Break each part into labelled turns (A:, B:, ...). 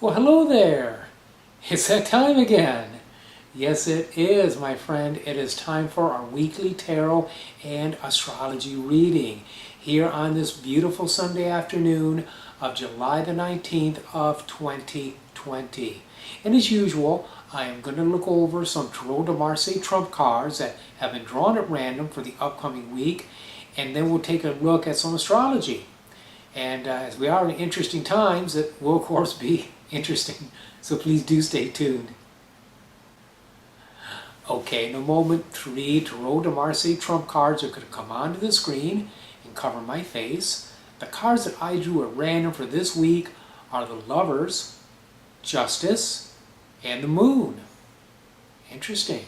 A: Well, hello there. It's that time again. Yes, it is, my friend. It is time for our weekly tarot and astrology reading here on this beautiful Sunday afternoon of July the 19th of 2020. And as usual, I am going to look over some Tarot de Marseille trump cards that have been drawn at random for the upcoming week, and then we'll take a look at some astrology. And as we are in interesting times, it will of course be interesting. So please do stay tuned. Okay, in a moment, 3 Tarot de Marseille trump cards are going to come onto the screen and cover my face. The cards that I drew at random for this week are the Lovers, Justice, and the Moon. Interesting.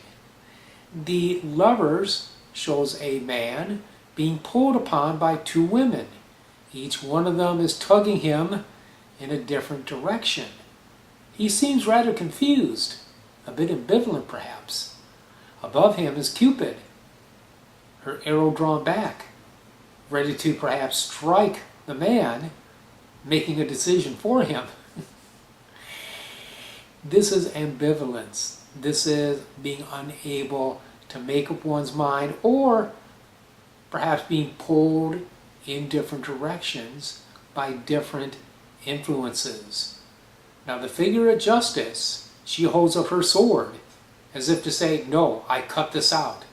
A: The Lovers shows a man being pulled upon by 2 women. Each one of them is tugging him in a different direction. He seems rather confused, a bit ambivalent perhaps. Above him is Cupid, her arrow drawn back, ready to perhaps strike the man, making a decision for him. This is ambivalence. This is being unable to make up one's mind, or perhaps being pulled in different directions by different influences. Now the figure of Justice, she holds up her sword as if to say, no, I cut this out.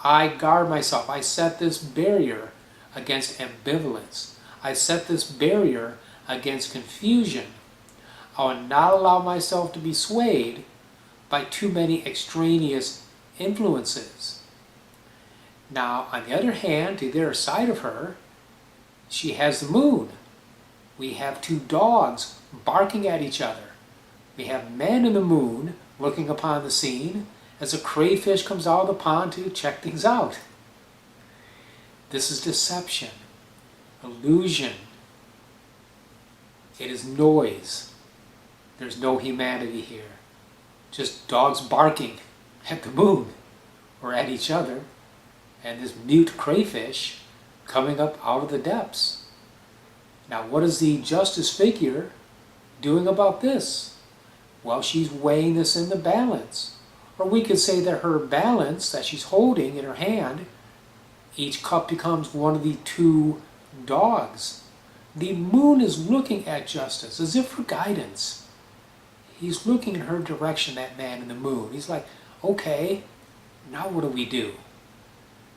A: I guard myself. I set this barrier against ambivalence. I set this barrier against confusion. I will not allow myself to be swayed by too many extraneous influences. Now, on the other hand, to the other side of her, she has the Moon. We have 2 dogs barking at each other. We have men in the Moon looking upon the scene as a crayfish comes out of the pond to check things out. This is deception, illusion. It is noise. There's no humanity here. Just dogs barking at the Moon or at each other, and this mute crayfish coming up out of the depths. Now, what is the Justice figure doing about this? Well, she's weighing this in the balance. Or we could say that her balance that she's holding in her hand, each cup becomes one of the 2 dogs. The Moon is looking at Justice as if for guidance. He's looking in her direction, that man in the Moon. He's like, okay, now what do we do?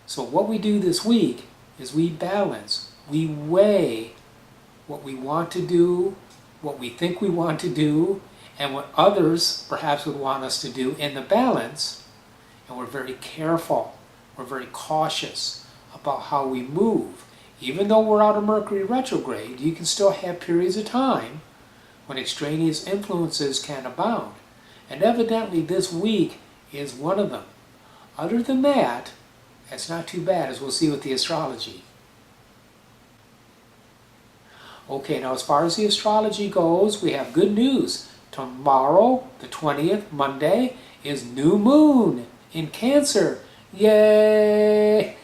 A: So what we do this week is we balance, we weigh what we want to do, what we think we want to do, and what others perhaps would want us to do in the balance. And we're very careful, we're very cautious about how we move. Even though we're out of Mercury retrograde, you can still have periods of time when extraneous influences can abound. And evidently this week is one of them. Other than that, it's not too bad, as we'll see with the astrology. Okay, now as far as the astrology goes, we have good news. Tomorrow, the 20th, Monday, is new moon in Cancer. Yay!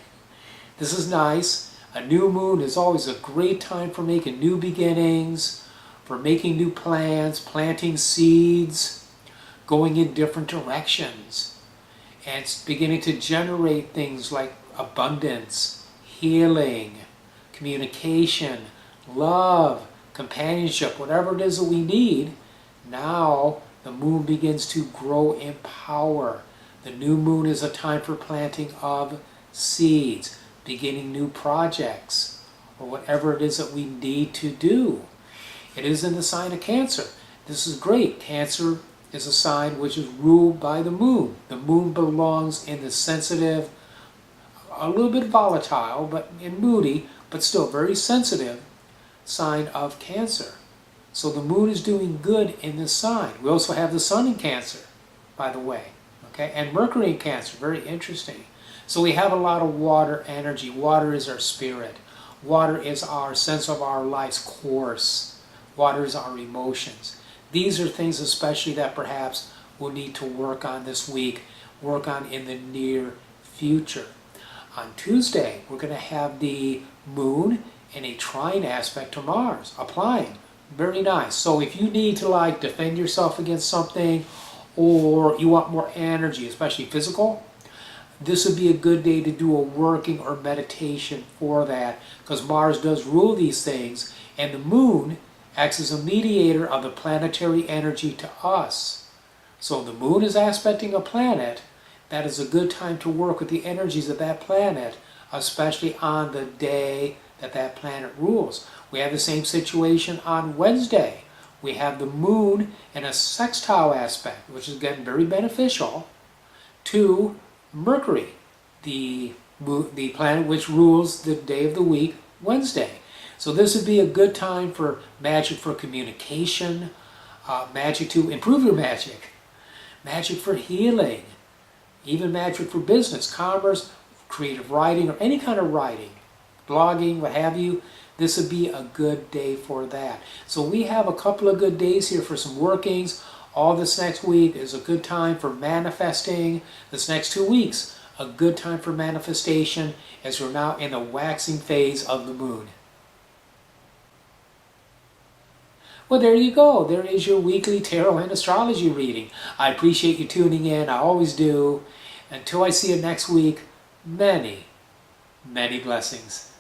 A: This is nice. A new moon is always a great time for making new beginnings, for making new plans, planting seeds, going in different directions. And it's beginning to generate things like abundance, healing, communication, love, companionship, whatever it is that we need. Now the moon begins to grow in power. The new moon is a time for planting of seeds, beginning new projects, or whatever it is that we need to do. It is in the sign of Cancer. This is great. Cancer is a sign which is ruled by the moon. The moon belongs in the sensitive, a little bit volatile, and moody, but still very sensitive sign of Cancer. So the moon is doing good in this sign. We also have the sun in Cancer, by the way, okay, and Mercury in Cancer, very interesting. So we have a lot of water energy. Water is our spirit. Water is our sense of our life's course. Water is our emotions. These are things especially that perhaps we'll need to work on this week, work on in the near future. On Tuesday, we're going to have the moon in a trine aspect to Mars, applying Very nice. So if you need to like defend yourself against something, or you want more energy, especially physical, this would be a good day to do a working or meditation for that, because Mars does rule these things, and the moon acts as a mediator of the planetary energy to us. So the moon is aspecting a planet. That is a good time to work with the energies of that planet, especially on the day that that planet rules. We have the same situation on Wednesday. We have the moon in a sextile aspect, which is again very beneficial, to Mercury, the planet which rules the day of the week, Wednesday. So this would be a good time for magic for communication, magic to improve your magic for healing, even magic for business, commerce, creative writing, or any kind of writing, blogging, what have you. This would be a good day for that. So we have a couple of good days here for some workings. All this next week is a good time for manifesting. This next 2 weeks, a good time for manifestation, as we're now in the waxing phase of the moon. Well, there you go. There is your weekly tarot and astrology reading. I appreciate you tuning in. I always do. Until I see you next week, many, many blessings.